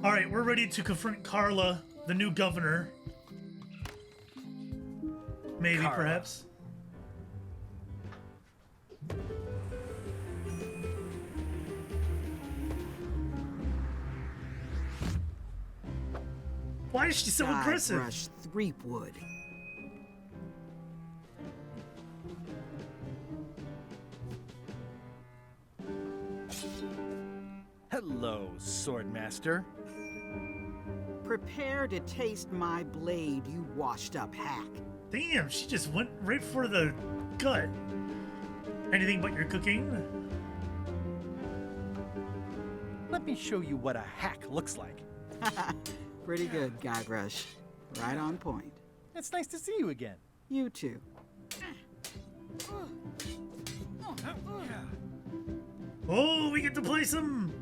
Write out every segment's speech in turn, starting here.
Alright, we're ready to confront Carla, the new governor. Maybe, Carla. perhaps. Why is she so aggressive? Brush Threepwood. Hello, Swordmaster. Prepare to taste my blade, you washed-up hack. Damn, she just went right for the gut. Anything but your cooking? Let me show you what a hack looks like. Pretty good, Guybrush. Right on point. It's nice to see you again. You too. Oh, we get to play some...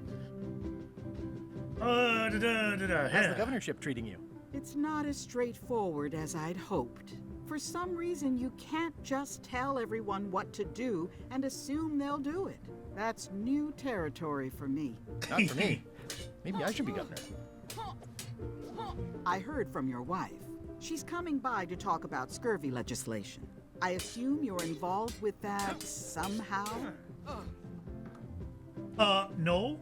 How's the governorship treating you? It's not as straightforward as I'd hoped. For some reason, you can't just tell everyone what to do and assume they'll do it. That's new territory for me. Not for me. Maybe I should be governor. I heard from your wife. She's coming by to talk about scurvy legislation. I assume you're involved with that somehow? No.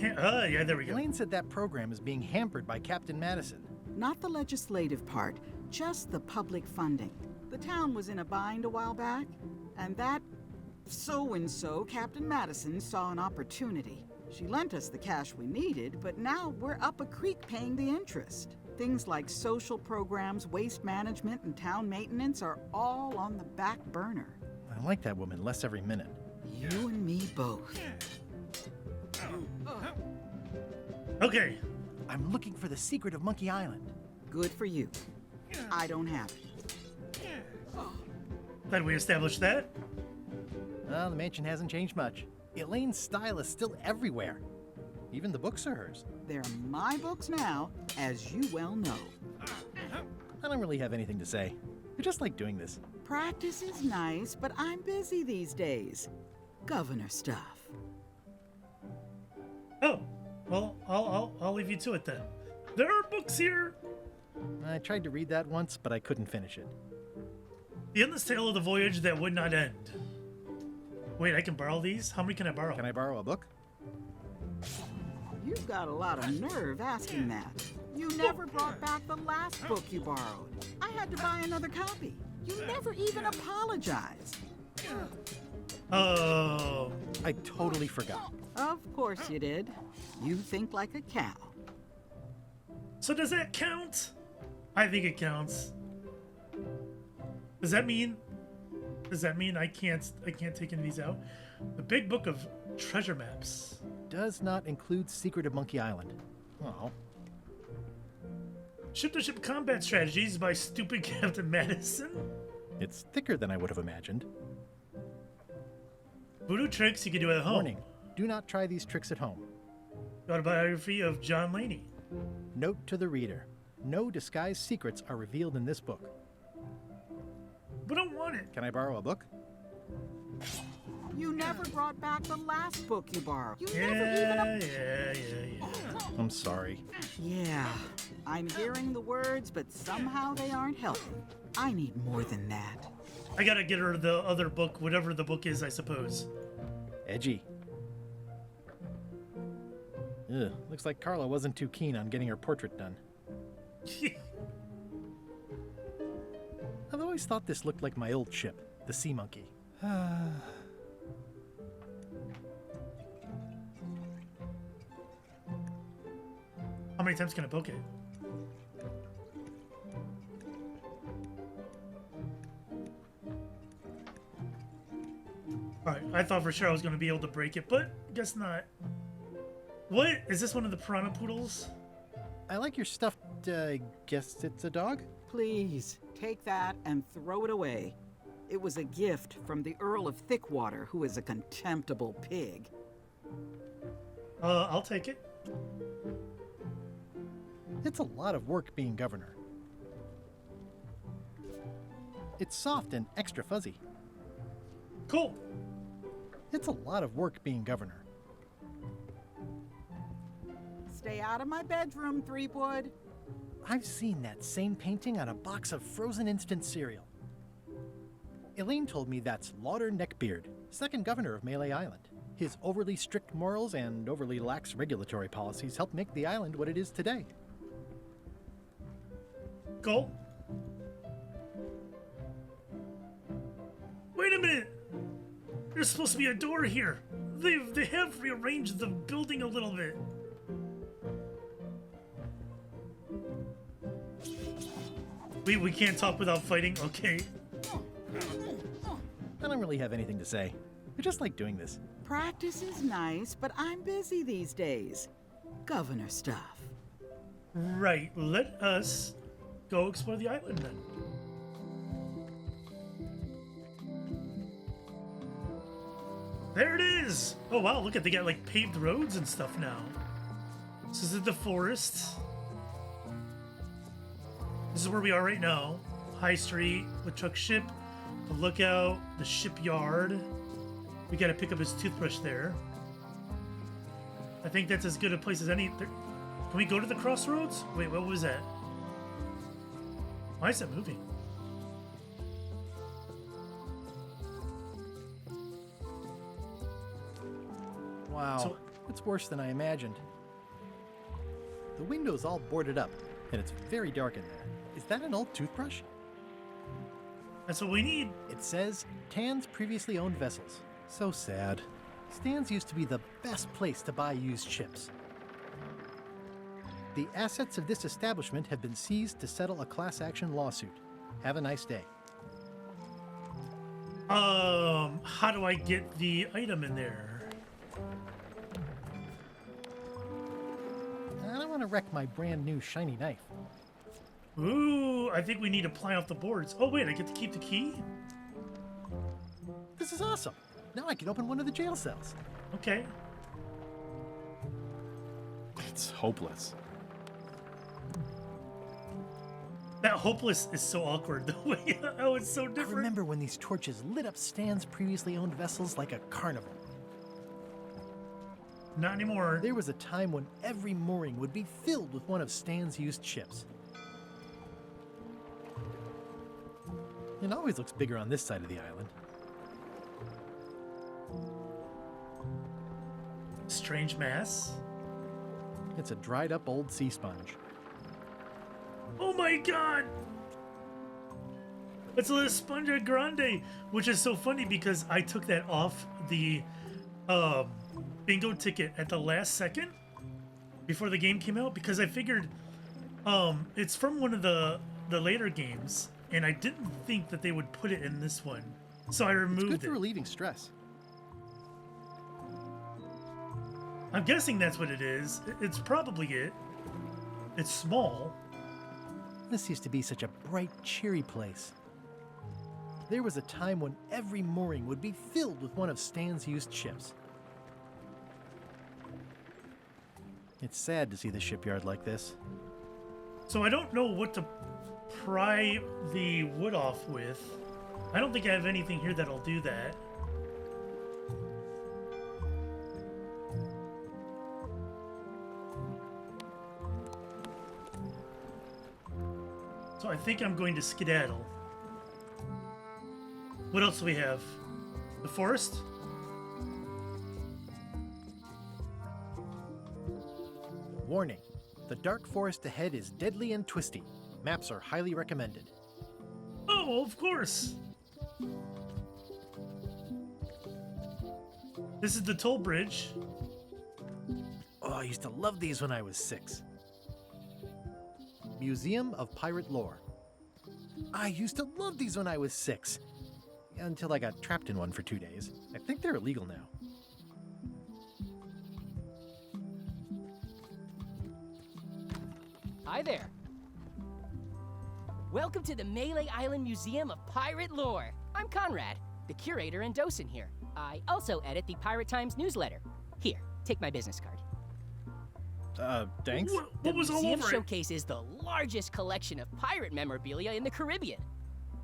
Yeah, there we go. Elaine said that program is being hampered by Captain Madison. Not the legislative part, just the public funding. The town was in a bind a while back, and that so-and-so, Captain Madison, saw an opportunity. She lent us the cash we needed, but now we're up a creek paying the interest. Things like social programs, waste management, and town maintenance are all on the back burner. I like that woman less every minute. You and me both. Okay. I'm looking for the secret of Monkey Island. Good for you. I don't have it. Glad we established that. Well, the mansion hasn't changed much. Elaine's style is still everywhere. Even the books are hers. They're my books now, as you well know. I don't really have anything to say. I just like doing this. Practice is nice, but I'm busy these days. Governor stuff. Oh, well, I'll leave you to it then. There are books here. I tried to read that once, but I couldn't finish it. The endless tale of the voyage that would not end. Wait, I can borrow these? How many can I borrow? Can I borrow a book? You've got a lot of nerve asking that. You never brought back the last book you borrowed. I had to buy another copy. You never even apologized. Oh. I totally forgot. Of course you did. You think like a cow. So does that count? I think it counts. Does that mean I can't take any of these out? The big book of treasure maps. Does not include Secret of Monkey Island. Oh. Ship-to-ship combat strategies by stupid Captain Madison. It's thicker than I would have imagined. Voodoo tricks you can do at home. Warning, do not try these tricks at home. Autobiography of John Laney. Note to the reader, no disguised secrets are revealed in this book. But I don't want it. Can I borrow a book? You never brought back the last book you borrowed. You never Yeah. I'm sorry. Yeah, I'm hearing the words, but somehow they aren't helping. I need more than that. I gotta get her the other book, whatever the book is, I suppose. Edgy. Ugh, looks like Carla wasn't too keen on getting her portrait done. I've always thought this looked like my old ship, the Sea Monkey. How many times can I poke it? Alright, I thought for sure I was going to be able to break it, but guess not. What? Is this one of the piranha poodles? I like your stuffed, guess it's a dog? Please, take that and throw it away. It was a gift from the Earl of Thickwater, who is a contemptible pig. I'll take it. It's a lot of work being governor. It's soft and extra fuzzy. Cool. It's a lot of work being governor. Stay out of my bedroom, Threepwood. I've seen that same painting on a box of frozen instant cereal. Elaine told me that's Lauder Neckbeard, second governor of Melee Island. His overly strict morals and overly lax regulatory policies helped make the island what it is today. Go. Wait a minute! There's supposed to be a door here. They have rearranged the building a little bit. We can't talk without fighting? Okay. I don't really have anything to say. I just like doing this. Practice is nice, but I'm busy these days. Governor stuff. Right, let us go explore the island then. There it is! Oh wow, look at, they got like paved roads and stuff now. This is the forest. This is where we are right now. High Street, LeChuck Ship, the lookout, the shipyard. We gotta pick up his toothbrush there. I think that's as good a place as any. Can we go to the crossroads? Wait, what was that? Why is it moving? Wow, So- it's worse than I imagined. The window's all boarded up, and it's very dark in there. Is that an old toothbrush? That's what we need. It says, Tan's previously owned vessels. So sad. Stan's used to be the best place to buy used ships. The assets of this establishment have been seized to settle a class action lawsuit. Have a nice day. How do I get the item in there? I don't want to wreck my brand new shiny knife. Ooh, I think we need to ply off the boards. Oh wait, I get to keep the key? This is awesome. Now I can open one of the jail cells. Okay. It's hopeless. That hopeless is so awkward the way oh it's so I different. remember when these torches lit up Stan's previously owned vessels like a carnival. Not anymore. There was a time when every mooring would be filled with one of Stan's used ships. It always looks bigger on this side of the island. Strange mass. It's a dried up old sea sponge. Oh my god! It's a Sponja Grande, which is so funny because I took that off the bingo ticket at the last second before the game came out because I figured it's from one of the later games and I didn't think that they would put it in this one. So I It's removed good for it. relieving stress. I'm guessing that's what it is. It's probably it. It's small. This used to be such a bright, cheery place. There was a time when every mooring would be filled with one of Stan's used ships. It's sad to see the shipyard like this. So I don't know what to pry the wood off with. I don't think I have anything here that'll do that. So I think I'm going to skedaddle. What else do we have? The forest? Warning, the dark forest ahead is deadly and twisty. Maps are highly recommended. Oh, of course. This is the toll bridge. Oh, I used to love these when I was 6. Museum of Pirate Lore. I used to love these when I was 6. Until I got trapped in one for 2 days. I think they're illegal now. Hi there. Welcome to the Melee Island Museum of Pirate Lore. I'm Conrad, the curator and docent here. I also edit the Pirate Times newsletter. Here, take my business card. Thanks? What was the all museum over it? showcases the largest collection of pirate memorabilia in the Caribbean.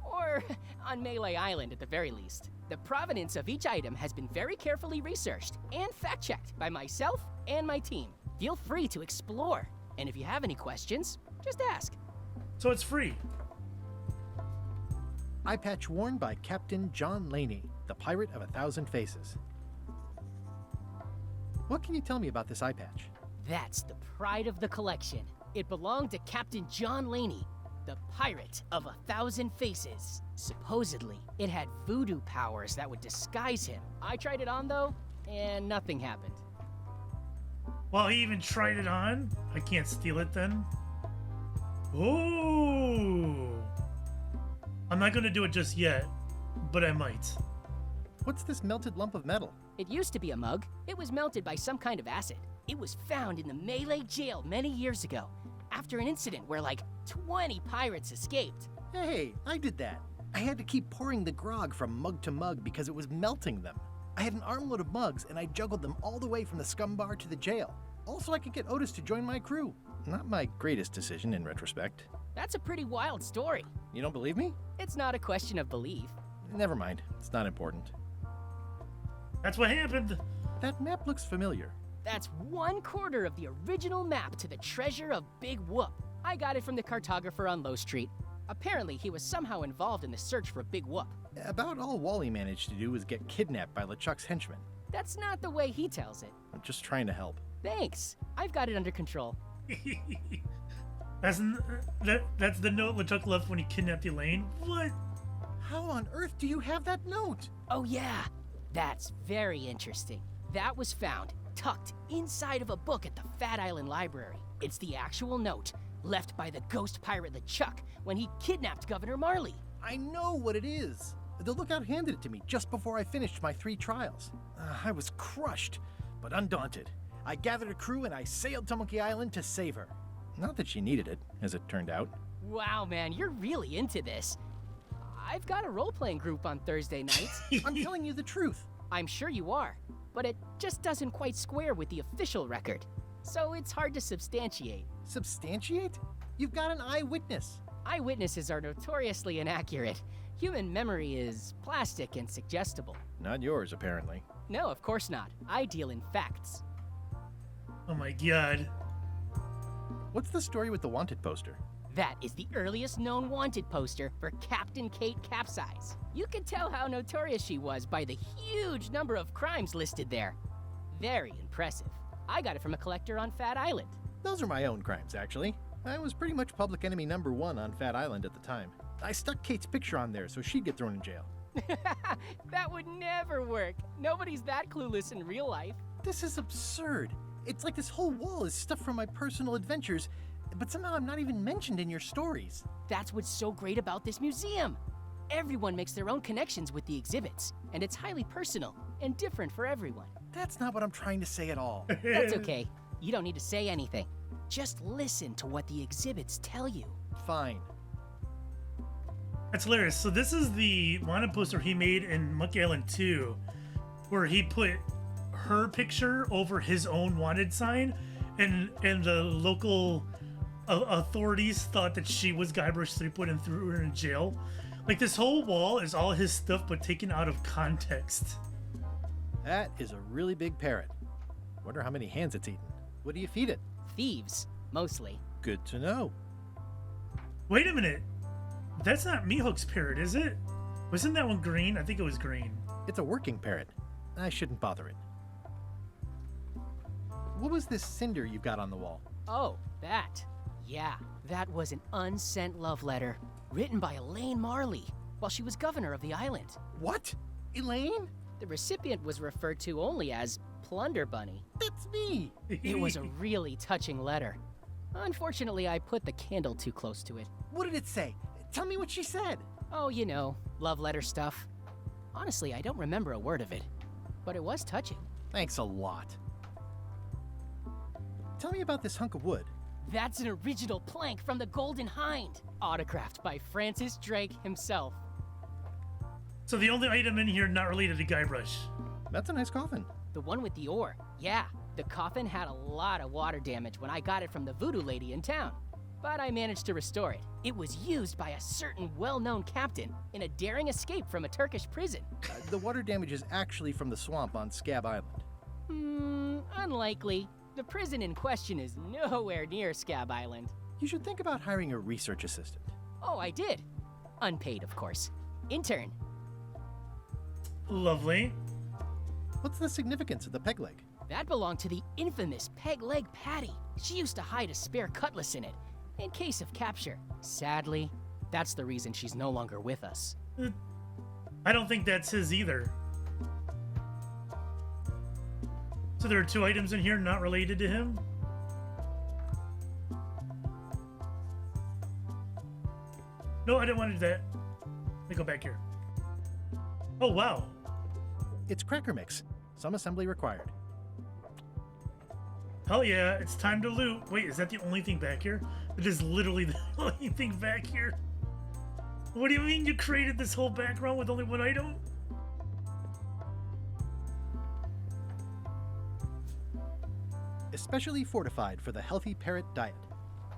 Or on Melee Island at the very least. The provenance of each item has been very carefully researched and fact-checked by myself and my team. Feel free to explore. And if you have any questions, just ask. So it's free. Eye patch worn by Captain John Laney, the Pirate of 1,000 Faces. What can you tell me about this eye patch? That's the pride of the collection. It belonged to Captain John Laney, the Pirate of 1,000 Faces. Supposedly, it had voodoo powers that would disguise him. I tried it on though, and nothing happened. Well, he even tried it on. I can't steal it then. Oh. I'm not gonna do it just yet, but I might. What's this melted lump of metal? It used to be a mug. It was melted by some kind of acid. It was found in the Melee jail many years ago, after an incident where like 20 pirates escaped. Hey, I did that. I had to keep pouring the grog from mug to mug because it was melting them. I had an armload of mugs and I juggled them all the way from the scum bar to the jail. Also, I could get Otis to join my crew. Not my greatest decision in retrospect. That's a pretty wild story. You don't believe me? It's not a question of belief. Never mind. It's not important. That's what happened. That map looks familiar. That's 1/4 of the original map to the treasure of Big Whoop. I got it from the cartographer on Low Street. Apparently, he was somehow involved in the search for Big Whoop. About all Wally managed to do was get kidnapped by LeChuck's henchmen. That's not the way he tells it. I'm just trying to help. Thanks. I've got it under control. That's the note LeChuck left when he kidnapped Elaine? What? How on earth do you have that note? Oh yeah, that's very interesting. That was found tucked inside of a book at the Fat Island Library. It's the actual note left by the ghost pirate LeChuck when he kidnapped Governor Marley. I know what it is. The lookout handed it to me just before I finished my 3 trials. I was crushed, but undaunted. I gathered a crew and I sailed to Monkey Island to save her. Not that she needed it, as it turned out. Wow, man, you're really into this. I've got a role-playing group on Thursday nights. I'm telling you the truth. I'm sure you are, but it just doesn't quite square with the official record. So it's hard to substantiate. Substantiate? You've got an eyewitness. Eyewitnesses are notoriously inaccurate. Human memory is plastic and suggestible. Not yours, apparently. No, of course not. I deal in facts. Oh my god. What's the story with the wanted poster? That is the earliest known wanted poster for Captain Kate Capsize. You can tell how notorious she was by the huge number of crimes listed there. Very impressive. I got it from a collector on Fat Island. Those are my own crimes, actually. I was pretty much public enemy #1 on Fat Island at the time. I stuck Kate's picture on there so she'd get thrown in jail. That would never work. Nobody's that clueless in real life. This is absurd. It's like this whole wall is stuff from my personal adventures, but somehow I'm not even mentioned in your stories. That's what's so great about this museum. Everyone makes their own connections with the exhibits, and it's highly personal and different for everyone. That's not what I'm trying to say at all. That's okay. You don't need to say anything. Just listen to what the exhibits tell you. Fine. That's hilarious. So this is the wanted poster he made in Monkey Island 2, where he put her picture over his own wanted sign, and the local authorities thought that she was Guybrush Threepwood and threw her in jail. Like, this whole wall is all his stuff but taken out of context. That is a really big parrot. Wonder how many hands it's eaten. What do you feed it? Thieves, mostly. Good to know. Wait a minute. That's not Mihawk's parrot, is it? Wasn't that one green? I think it was green. It's a working parrot. I shouldn't bother it. What was this cinder you've got on the wall? Oh, that. Yeah, that was an unsent love letter written by Elaine Marley while she was governor of the island. What? Elaine? The recipient was referred to only as Plunder Bunny. That's me! It was a really touching letter. Unfortunately, I put the candle too close to it. What did it say? Tell me what she said. Oh, you know, love letter stuff. Honestly, I don't remember a word of it, but it was touching. Thanks a lot. Tell me about this hunk of wood. That's an original plank from the Golden Hind, autographed by Francis Drake himself. So the only item in here not related to Guybrush. That's a nice coffin. The one with the ore, yeah. The coffin had a lot of water damage when I got it from the voodoo lady in town, but I managed to restore it. It was used by a certain well-known captain in a daring escape from a Turkish prison. The water damage is actually from the swamp on Scab Island. Unlikely. The prison in question is nowhere near Scab Island. You should think about hiring a research assistant. Oh, I did. Unpaid, of course. Intern. Lovely. What's the significance of the peg leg? That belonged to the infamous Peg Leg Patty. She used to hide a spare cutlass in it, in case of capture. Sadly, that's the reason she's no longer with us. I don't think that's his either. So there are 2 items in here not related to him? No, I didn't want to do that. Let me go back here. Oh, wow. It's cracker mix. Some assembly required. Hell yeah, it's time to loot. Wait, is that the only thing back here? It is literally the only thing back here. What do you mean you created this whole background with only 1 item? Especially fortified for the healthy parrot diet.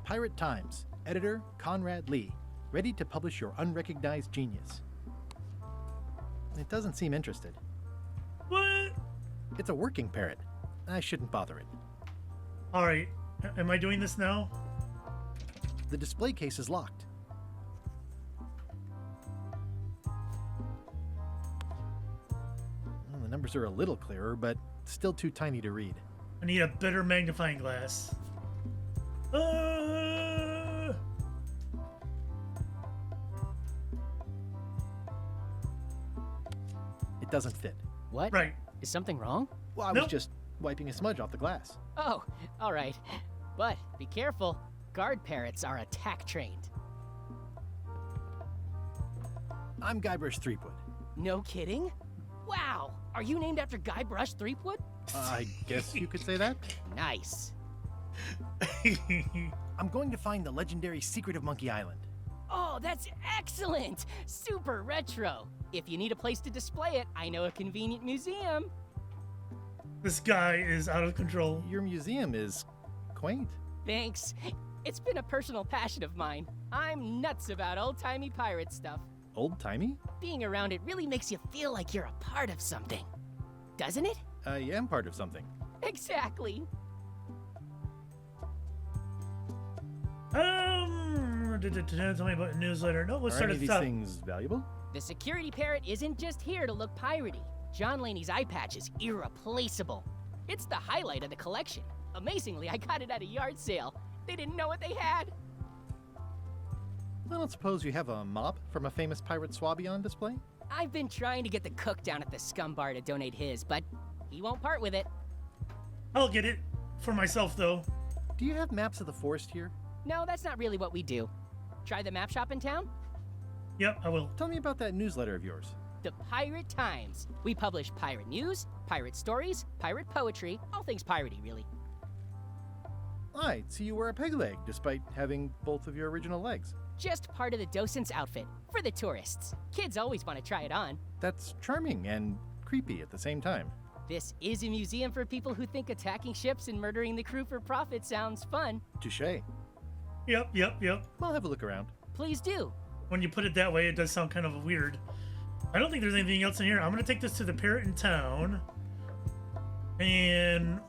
Pirate Times. Editor Conrad Lee. Ready to publish your unrecognized genius. It doesn't seem interested. What? It's a working parrot. I shouldn't bother it. Alright, am I doing this now? The display case is locked. Well, the numbers are a little clearer, but still too tiny to read. I need a better magnifying glass. It doesn't fit. What? Right. Is something wrong? Well, I Nope. was just wiping a smudge off the glass. Oh, alright. But be careful. Guard parrots are attack trained. I'm Guybrush Threepwood. No kidding? Wow! Are you named after Guybrush Threepwood? I guess you could say that. Nice. I'm going to find the legendary secret of Monkey Island. Oh, that's excellent! Super retro! If you need a place to display it, I know a convenient museum. This guy is out of control. Your museum is quaint. Thanks. It's been a personal passion of mine. I'm nuts about old-timey pirate stuff. Old-timey? Being around it really makes you feel like you're a part of something. Doesn't it? I am part of something. Exactly. Tell me about a newsletter. No, let's Are start any at of the these top. things valuable? The security parrot isn't just here to look piratey. John Laney's eye patch is irreplaceable. It's the highlight of the collection. Amazingly, I got it at a yard sale. They didn't know what they had. I don't suppose you have a mop from a famous pirate swabby on display? I've been trying to get the cook down at the scum bar to donate his, but he won't part with it. I'll get it. For myself, though. Do you have maps of the forest here? No, that's not really what we do. Try the map shop in town? Yep, I will. Tell me about that newsletter of yours. The Pirate Times. We publish pirate news, pirate stories, pirate poetry, all things piratey, really. I see you wear a peg leg, despite having both of your original legs. Just part of the docent's outfit, for the tourists. Kids always want to try it on. That's charming and creepy at the same time. This is a museum for people who think attacking ships and murdering the crew for profit sounds fun. Touché. Yep. I'll have a look around. Please do. When you put it that way, it does sound kind of weird. I don't think there's anything else in here. I'm going to take this to the parrot in town. And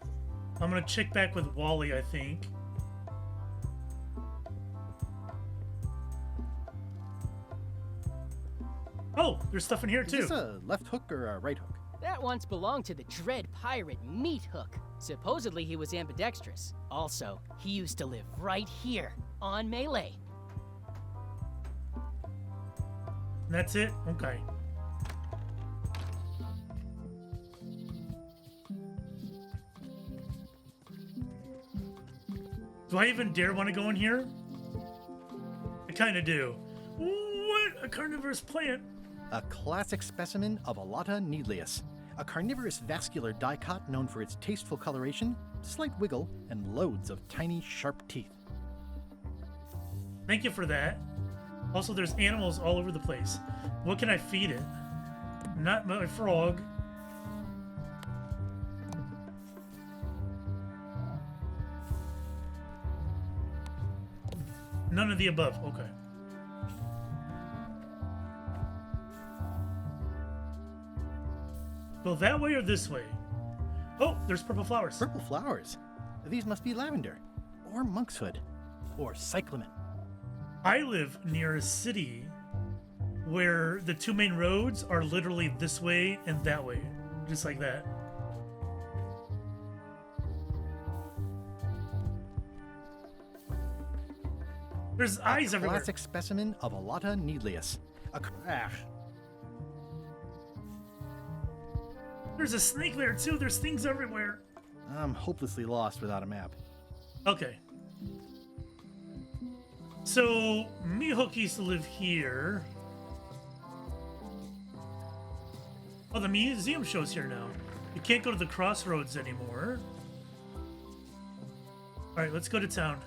I'm going to check back with Wally, I think. Oh, there's stuff in here, Is too. this a left hook or a right hook? That once belonged to the dread pirate Meat Hook. Supposedly he was ambidextrous. Also, he used to live right here, on Melee. That's it? Okay. Do I even dare want to go in here? I kind of do. What? A carnivorous plant? A classic specimen of Alata needleus, a carnivorous vascular dicot known for its tasteful coloration, slight wiggle, and loads of tiny, sharp teeth. Thank you for that. Also, there's animals all over the place. What can I feed it? Not my frog. None of the above. Okay. Go that way or this way? Oh, there's purple flowers. Purple flowers. These must be lavender, or monkshood, or cyclamen. I live near a city where the two main roads are literally this way and that way, just like that. There's eyes everywhere. Classic specimen of Alata needlius. There's a snake there too. There's things everywhere. I'm hopelessly lost without a map. Okay. So, Mihawk used to live here. Oh, the museum show's here now. You can't go to the crossroads anymore. Alright, let's go to town.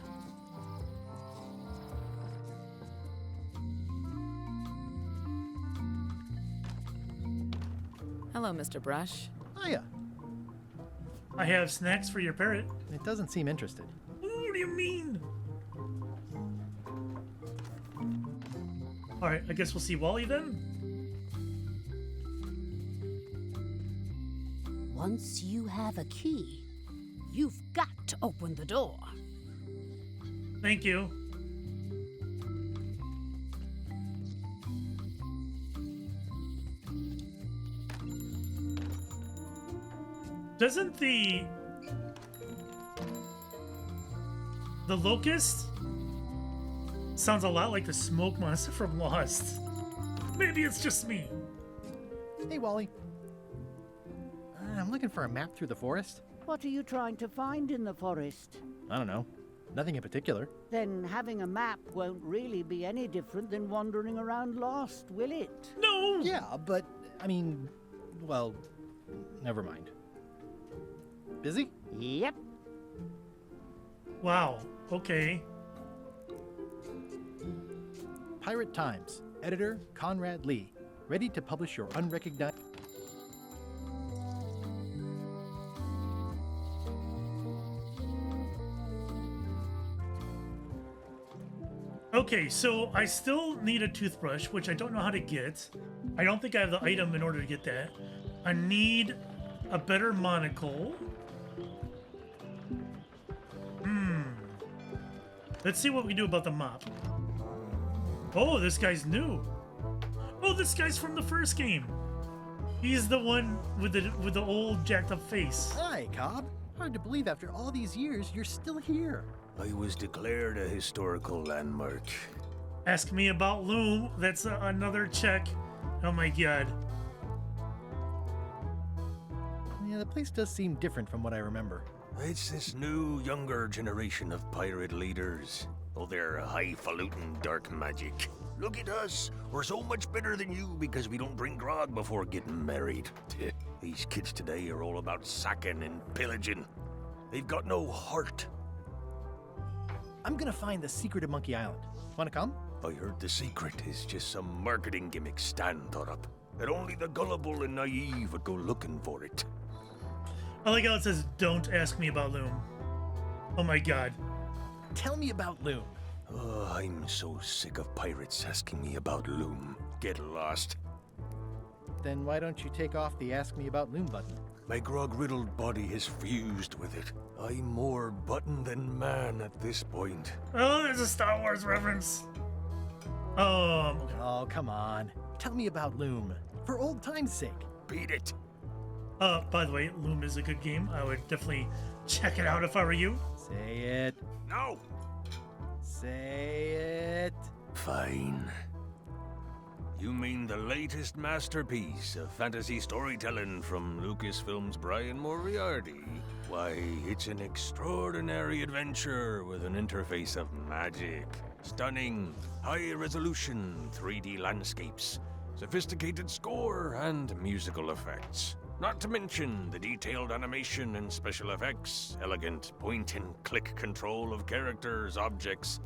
Hello, Mr. Brush. Hiya. I have snacks for your parrot. It doesn't seem interested. What do you mean? Alright, I guess we'll see Wally then. Once you have a key, you've got to open the door. Thank you. Doesn't the locust sounds a lot like the smoke monster from Lost? Maybe it's just me. Hey, Wally. I'm looking for a map through the forest. What are you trying to find in the forest? I don't know. Nothing in particular. Then having a map won't really be any different than wandering around lost, will it? No! Yeah, but, I mean, well, never mind. Busy? Yep. Wow, okay. Pirate Times. Editor Conrad Lee. Ready to publish your unrecognized... Okay, so I still need a toothbrush, which I don't know how to get. I don't think I have the item in order to get that. I need a better monocle. Let's see what we do about the mop. Oh, this guy's new. Oh, this guy's from the first game. He's the one with the old jacked up face. Hi, Cobb. Hard to believe after all these years you're still here. I was declared a historical landmark. Ask me about Loom. That's another check. Oh my god. Yeah, the place does seem different from what I remember. It's this new, younger generation of pirate leaders. Oh, they're highfalutin dark magic. Look at us. We're so much better than you because we don't bring grog before getting married. These kids today are all about sacking and pillaging. They've got no heart. I'm gonna find the secret of Monkey Island. Wanna come? I heard the secret is just some marketing gimmick Stan thought up. That only the gullible and naive would go looking for it. I like how it says, don't ask me about Loom. Oh my god. Tell me about Loom. Oh, I'm so sick of pirates asking me about Loom. Get lost. Then why don't you take off the Ask Me About Loom button? My grog-riddled body has fused with it. I'm more button than man at this point. Oh, there's a Star Wars reference. Oh, come on. Tell me about Loom. For old time's sake. Beat it. By the way, Loom is a good game. I would definitely check it out if I were you. Say it. No. Say it. Fine. You mean the latest masterpiece of fantasy storytelling from Lucasfilm's Brian Moriarty? Why, it's an extraordinary adventure with an interface of magic. Stunning, high-resolution 3D landscapes, sophisticated score, and musical effects. Not to mention the detailed animation and special effects, elegant point-and-click control of characters, objects,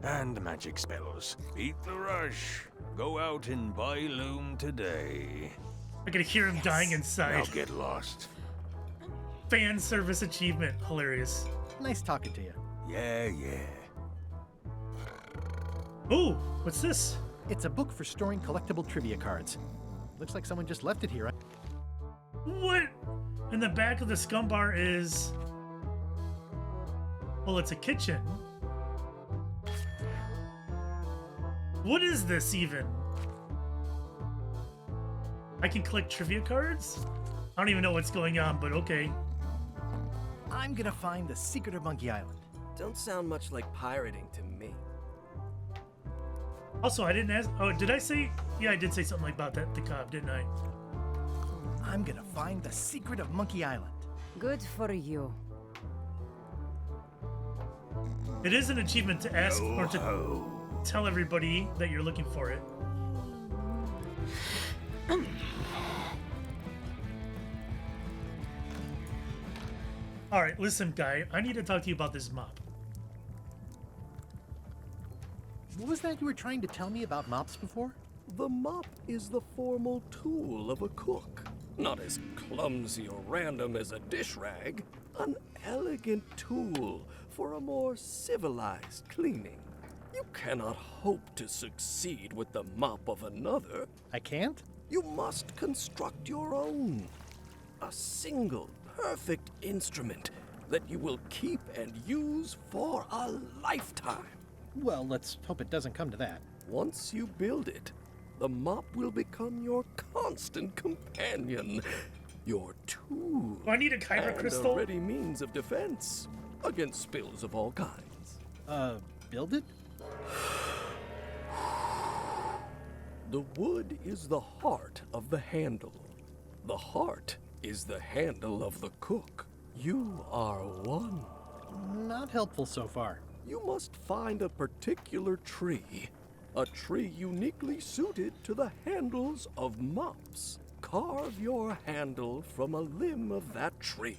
and magic spells. Beat the rush. Go out and buy Loom today. I can hear him dying inside. Now get lost. Fan service achievement. Hilarious. Nice talking to you. Yeah. Ooh, what's this? It's a book for storing collectible trivia cards. Looks like someone just left it here. What? In the back of the scum bar is... Well, it's a kitchen. What is this even? I can collect trivia cards? I don't even know what's going on, but okay. I'm gonna find the secret of Monkey Island. Don't sound much like pirating to me. Also, I didn't ask. Oh, did I say? Yeah, I did say something about that to Cobb, didn't I? I'm gonna find the secret of Monkey Island. Good for you. It is an achievement to ask or to tell everybody that you're looking for it. All right, listen, guy. I need to talk to you about this mop. What was that you were trying to tell me about mops before? The mop is the formal tool of a cook. Not as clumsy or random as a dish rag. An elegant tool for a more civilized cleaning. You cannot hope to succeed with the mop of another. I can't? You must construct your own. A single, perfect instrument that you will keep and use for a lifetime. Well, let's hope it doesn't come to that. Once you build it, the mop will become your constant companion, your tool, Do I need a kyber and crystal? a ready means of defense against spills of all kinds. Build it? The wood is the heart of the handle. The heart is the handle of the cook. You are one. Not helpful so far. You must find a particular tree. A tree uniquely suited to the handles of mops. Carve your handle from a limb of that tree.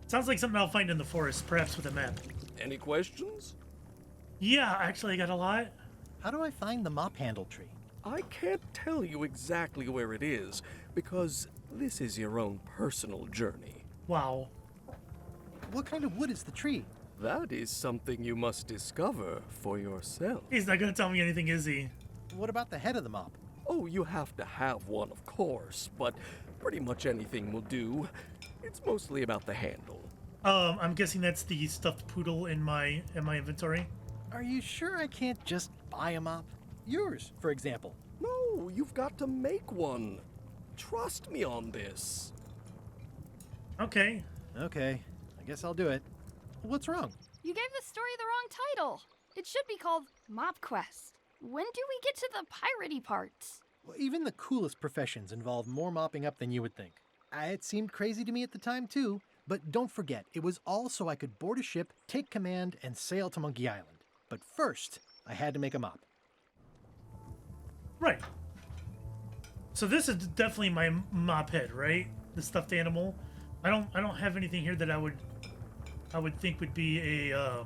Sounds like something I'll find in the forest, perhaps with a map. Any questions? Yeah, actually, I got a lot. How do I find the mop handle tree? I can't tell you exactly where it is, because this is your own personal journey. Wow. What kind of wood is the tree? That is something you must discover for yourself. He's not gonna tell me anything, is he? What about the head of the mop? Oh, you have to have one, of course, but pretty much anything will do. It's mostly about the handle. I'm guessing that's the stuffed poodle in my inventory. Are you sure I can't just buy a mop? Yours, for example. No, you've got to make one. Trust me on this. Okay. Okay, I guess I'll do it. What's wrong? You gave the story the wrong title. It should be called Mop Quest. When do we get to the piratey parts? Well, even the coolest professions involve more mopping up than you would think. It seemed crazy to me at the time, too. But don't forget, it was all so I could board a ship, take command, and sail to Monkey Island. But first, I had to make a mop. Right. So this is definitely my mop head, right? The stuffed animal. I don't have anything here that I would think would be a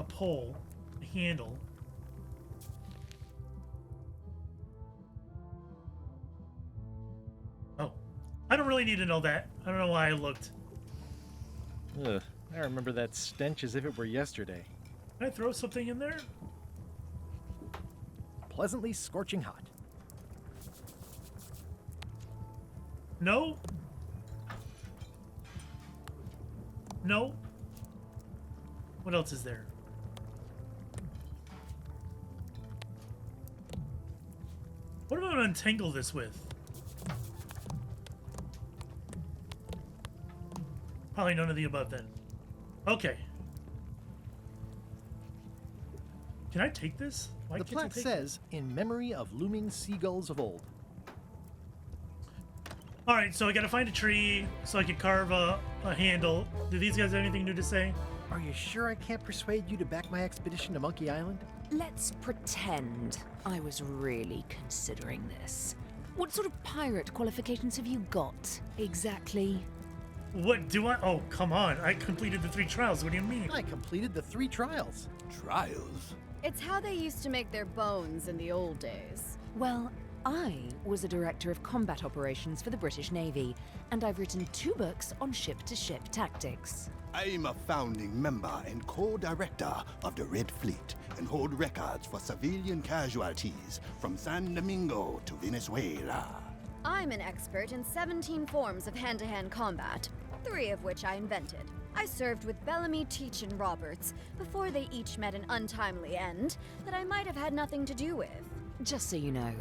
pole, a handle. Oh, I don't really need to know that. I don't know why I looked. Ugh, I remember that stench as if it were yesterday. Can I throw something in there? Pleasantly scorching hot. No. No. What else is there? What am I gonna untangle this with? Probably none of the above then. Okay. Can I take this? Why The can't I plaque take says, in memory of looming seagulls of old. All right, so I gotta find a tree so I can carve a handle. Do these guys have anything new to say? Are you sure I can't persuade you to back my expedition to Monkey Island? Let's pretend I was really considering this. What sort of pirate qualifications have you got, exactly? What do I? Oh, come on. I completed the 3 trials. What do you mean? I completed the 3 trials. Trials? It's how they used to make their bones in the old days. Well, I was a director of combat operations for the British Navy, and I've written 2 books on ship-to-ship tactics. I'm a founding member and co-director of the Red Fleet and hold records for civilian casualties from San Domingo to Venezuela. I'm an expert in 17 forms of hand-to-hand combat, 3 of which I invented. I served with Bellamy, Teach, and Roberts before they each met an untimely end that I might have had nothing to do with. Just so you know,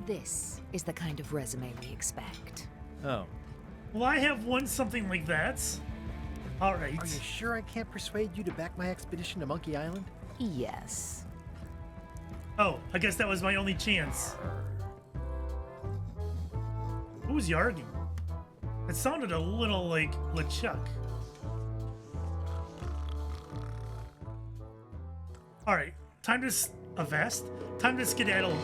this is the kind of resume we expect. Oh. Well, I have one something like that. All right. Are you sure I can't persuade you to back my expedition to Monkey Island? Yes. Oh, I guess that was my only chance. Who's Yargi? It sounded a little like LeChuck. All right, time to a vest. Time to skedaddle.